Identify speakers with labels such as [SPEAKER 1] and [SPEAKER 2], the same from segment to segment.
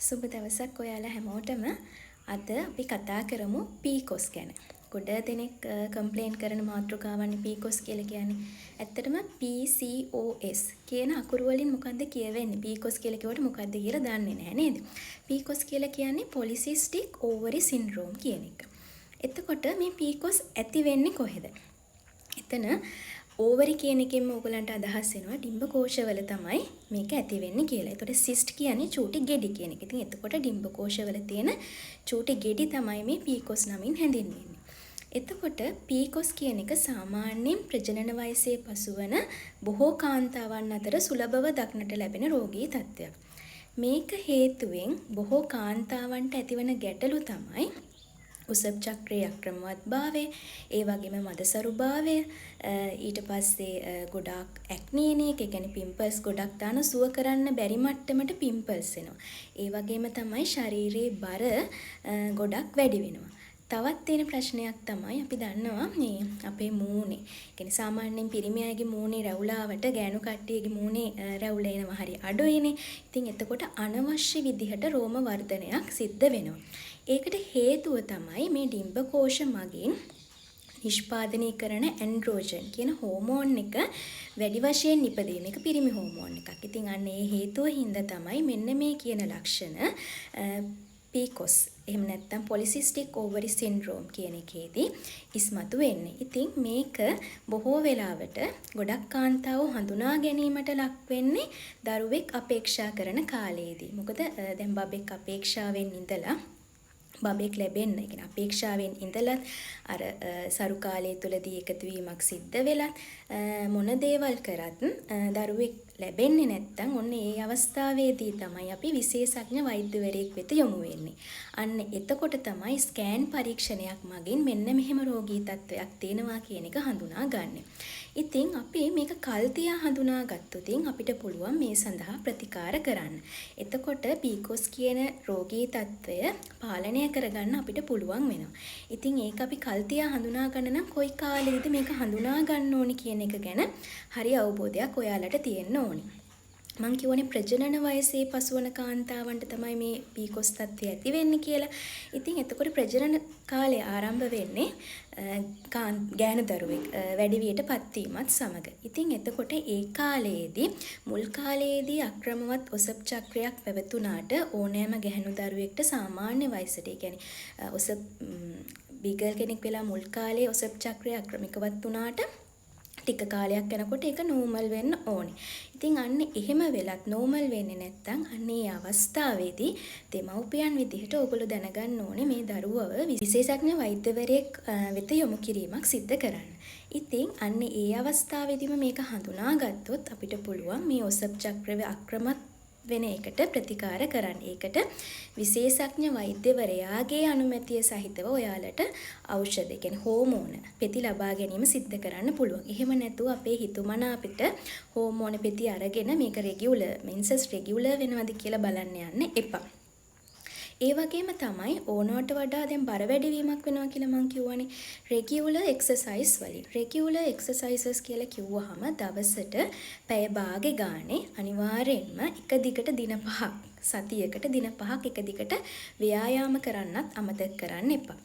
[SPEAKER 1] සුබ දවසක් ඔයාලා හැමෝටම. අද අපි කතා කරමු PCOS ගැන. ගොඩ දෙනෙක් කම්ප්ලේන් කරන මාතෘකාවන්නේ PCOS කියලා කියන්නේ. ඇත්තටම PCOS කියන අකුරු වලින් මොකද්ද කියවෙන්නේ? PCOS කියලා කිව්වට මොකද්ද කියලා දන්නේ නැහැ නේද? PCOS කියලා කියන්නේ polycystic ovary syndrome කියන එක. එතකොට මේ PCOS ඇති වෙන්නේ කොහෙද? එතන ඕවරි කියන එකෙන්ම ඔයගලන්ට අදහස් වෙනවා ඩිම්බකෝෂවල තමයි මේක ඇති වෙන්නේ කියලා. ඒතකොට සිස්ට් කියන්නේ චූටි ගෙඩි කියන එක. ඉතින් එතකොට ඩිම්බකෝෂවල තියෙන චූටි ගෙඩි තමයි මේ PCOS නමින් හැඳින්වෙන්නේ. එතකොට PCOS කියන එක සාමාන්‍යයෙන් ප්‍රජනන වයසේ පසුවන බොහෝ කාන්තාවන් අතර සුලභව දක්නට ලැබෙන රෝගී තත්ත්වයක්. මේක හේතුවෙන් බොහෝ කාන්තාවන්ට ඇතිවන ගැටලු තමයි උසබ් චක්‍රයේ අක්‍රමවත්භාවය, ඒ වගේම මදසරුභාවය, ඊට පස්සේ ගොඩාක් ඇක්නි එන එක, ඒ කියන්නේ පිම්පල්ස් ගොඩක් දාන සුව කරන්න බැරි මට්ටමට පිම්පල්ස් එනවා. ඒ වගේම තමයි ශරීරයේ බර ගොඩක් වැඩි වෙනවා. තවත් තියෙන ප්‍රශ්නයක් තමයි අපි දන්නවා මේ අපේ මූණේ. ඒ කියන්නේ සාමාන්‍යයෙන් පිරිමි අයගේ මූණේ රැවුලාවට ගෑනු කට්ටියගේ මූණේ රැවුල එනවා හරි අඩුයිනේ. ඉතින් එතකොට අනවශ්‍ය විදිහට රෝම වර්ධනයක් සිද්ධ වෙනවා. ඒකට හේතුව තමයි මේ ඩිම්බකෝෂ මගින් නිෂ්පාදනය කරන ඇන්ඩ්‍රෝජන් කියන හෝමෝන් එක වැඩි වශයෙන් නිපදවීම එක පිරිමි හෝමෝන් එකක්. ඉතින් අන්න ඒ හේතුව හින්දා තමයි මෙන්න මේ කියන ලක්ෂණ PCOS එහෙම නැත්නම් polycystic ovary syndrome කියන එකේදී ඉස්මතු වෙන්නේ. ඉතින් මේක බොහෝ වෙලාවට ගොඩක් කාන්තාවෝ හඳුනා ගැනීමට ලක් වෙන්නේ දරුවෙක් අපේක්ෂා කරන කාලයේදී. මොකද දැන් බබෙක් අපේක්ෂාවෙන් ඉඳලා බබෙක් ලැබෙන්න, ඒ කියන්නේ අපේක්ෂාවෙන් ඉඳලා අර සරු කාලය තුලදී එකතු වීමක් සිද්ධ වෙලත් මොන දේවල් කරත් දරුවෙක් ලැබෙන්නේ නැත්නම් ඔන්න ඒ අවස්ථාවේදී තමයි අපි විශේෂඥ වෛද්‍යවරයෙක් වෙත යොමු වෙන්නේ. අන්න එතකොට තමයි ස්කෑන් පරීක්ෂණයක් මගින් මෙන්න මෙහෙම රෝගී තත්ත්වයක් තියෙනවා කියන එක හඳුනා ගන්න. ඉතින් අපි මේක කල් තියා හඳුනාගත්තොත් අපිට පුළුවන් මේ සඳහා ප්‍රතිකාර කරන්න. එතකොට PCOS කියන රෝගී තත්ත්වය පාලනය කරගන්න අපිට පුළුවන් වෙනවා. ඉතින් ඒක අපි කල් තියා හඳුනා ගන්න නම් කොයි කාලෙදිද මේක හඳුනා ගන්න ඕනි කියන එක ගැන හරි අවබෝධයක් ඔයාලට තියෙන්න ඕනි. මං කියවනේ ප්‍රජනන වයසේ පසුවන කාන්තාවන්ට තමයි මේ PCOS තත්ත්වය ඇති වෙන්නේ කියලා. ඉතින් එතකොට ප්‍රජනන කාලය ආරම්භ වෙන්නේ ගෑනු දරුවෙක් වැඩිවියටපත් වීමත් සමග. ඉතින් එතකොට ඒ කාලයේදී මුල් කාලයේදී අක්‍රමවත් ඔසප් චක්‍රයක් පැවතුනාට ඕනෑම ගැහැණු දරුවෙක්ට සාමාන්‍ය වයසට, ඒ කියන්නේ ඔසප් බිගල් කෙනෙක් වෙලා මුල් කාලේ ඔසප් චක්‍රය අක්‍රමිකවත් වුණාට ටික කාලයක් යනකොට ඒක නෝමල් වෙන්න ඕනේ. ඉතින් අන්න එහෙම වෙලත් නෝමල් වෙන්නේ නැත්නම් අන්න ඒ අවස්ථාවේදී දෙමව්පියන් විදිහට ඕගොල්ලෝ දැනගන්න ඕනේ මේ දරුවව විශේෂඥ වෛද්‍යවරයෙක් වෙත යොමු කිරීමක් සිද්ධ කරන්න. ඉතින් අන්න ඒ අවස්ථාවේදීම මේක හඳුනාගත්තොත් අපිට පුළුවන් මේ ඔසප් චක්‍රයේ අක්‍රමත් වෙන එකට ප්‍රතිකාර කරන්න. ඒකට විශේෂඥ වෛද්‍යවරයාගේ අනුමැතිය සහිතව ඔයාලට ඖෂධ, ඒ කියන්නේ හෝමෝන පෙති ලබා ගැනීම සිද්ධ කරන්න පුළුවන්. එහෙම නැතුව අපේ හිතුමනාපිට හෝමෝන පෙති අරගෙන මේක රෙගියුලර් මෙන්සස් රෙගියුලර් වෙනවද කියලා බලන්න යන්න එපා. ඒ වගේම තමයි ඕනවට වඩා දැන් බර වැඩිවීමක් වෙනවා කියලා මම කියවනේ රෙගියුලර් එක්සර්සයිස් වලින්. රෙගියුලර් එක්සර්සයිසස් කියලා කිව්වහම දවසට පැය භාගෙ ගානේ අනිවාර්යෙන්ම එක දිගට දින 5ක් සතියකට දින 5ක් එක දිගට ව්‍යායාම කරන්නත් අමතක කරන්න එපා.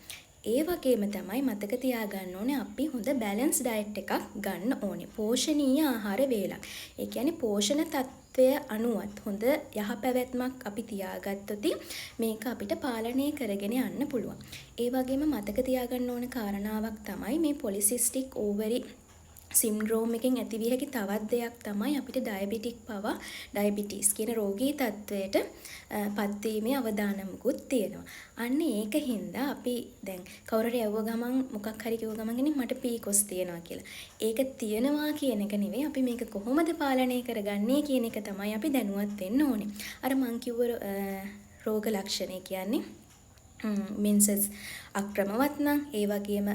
[SPEAKER 1] ඒ වගේම තමයි මතක තියාගන්න ඕනේ අපි හොඳ බැලන්ස් ඩයට් එකක් ගන්න ඕනේ. පෝෂණීය ආහාර වේලක්. ඒ කියන්නේ පෝෂණ තත්ත්වය අනුවත් හොඳ යහපැවැත්මක් අපි තියාගත්තොත් මේක අපිට පාලනය කරගෙන යන්න පුළුවන්. ඒ වගේම මතක තියාගන්න ඕන කාරණාවක් තමයි මේ polycystic ovary සින්ඩ්‍රෝම් එකෙන් ඇතිවිය හැකි තවත් දෙයක් තමයි අපිට ඩයබටිස් කියන රෝගී තත්වයට පත්වීමේ අවදානමකුත් තියෙනවා. අන්න ඒක හින්දා අපි දැන් කවුරුහරි යවුව ගමන් මොකක් හරි කිව්ව ගමන් මට PCOS තියෙනවා කියලා. ඒක තියෙනවා කියන එක නෙවෙයි අපි මේක කොහොමද පාලනය කරගන්නේ කියන එක තමයි අපි දැනුවත් වෙන්න ඕනේ. අර මං කිව්ව රෝග ලක්ෂණ කියන්නේ මෙන්සස් අක්‍රමවත් නම්, ඒ වගේම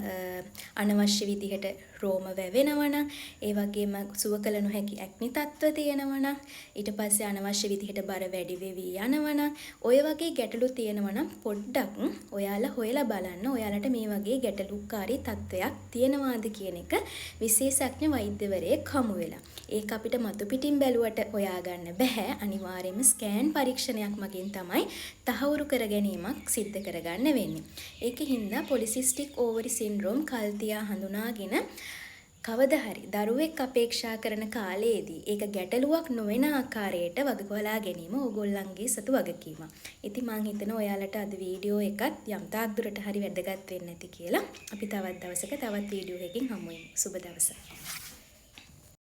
[SPEAKER 1] අනවශ්‍ය විදිහට රෝම වැවෙනවා නම්, ඒ වගේම සුව කළ නොහැකි ඇක්නි තත්ත්ව තියෙනවා නම්, ඊට පස්සේ අනවශ්‍ය විදිහට බර වැඩි වෙවි යනවා නම්, ඔය වගේ ගැටලු තියෙනවා නම් පොඩ්ඩක් ඔයාලා හොයලා බලන්න ඔයාලට මේ වගේ ගැටලුකාරී තත්ත්වයක් තියෙනවාද කියන එක විශේෂඥ වෛද්‍යවරයෙක් හමු වෙලා. ඒක අපිට මතු පිටින් බැලුවට හොයාගන්න බෑ. අනිවාර්යයෙන්ම ස්කෑන් පරීක්ෂණයක් මගින් තමයි තහවුරු කර ගැනීමක් සිද්ධ කරගන්න වෙන්නේ. ඒකින්ද පොලිසිස්ටික් ඕවරි සින්ඩ්‍රෝම් කල්තියා හඳුනාගෙන කවදා හරි දරුවෙක් අපේක්ෂා කරන කාලයේදී ඒක ගැටලුවක් නොවන ආකාරයට වගකලා ගැනීම ඕගොල්ලන්ගේ සතු වගකීමක්. ඉතින් මම හිතනවා ඔයාලට අද වීඩියෝ එකත් යම් තාක් දුරට හරි වැදගත් වෙන්න ඇති කියලා. අපි තවත් දවසක තවත් වීඩියෝ එකකින් හමු වෙමු. සුබ දවසක්.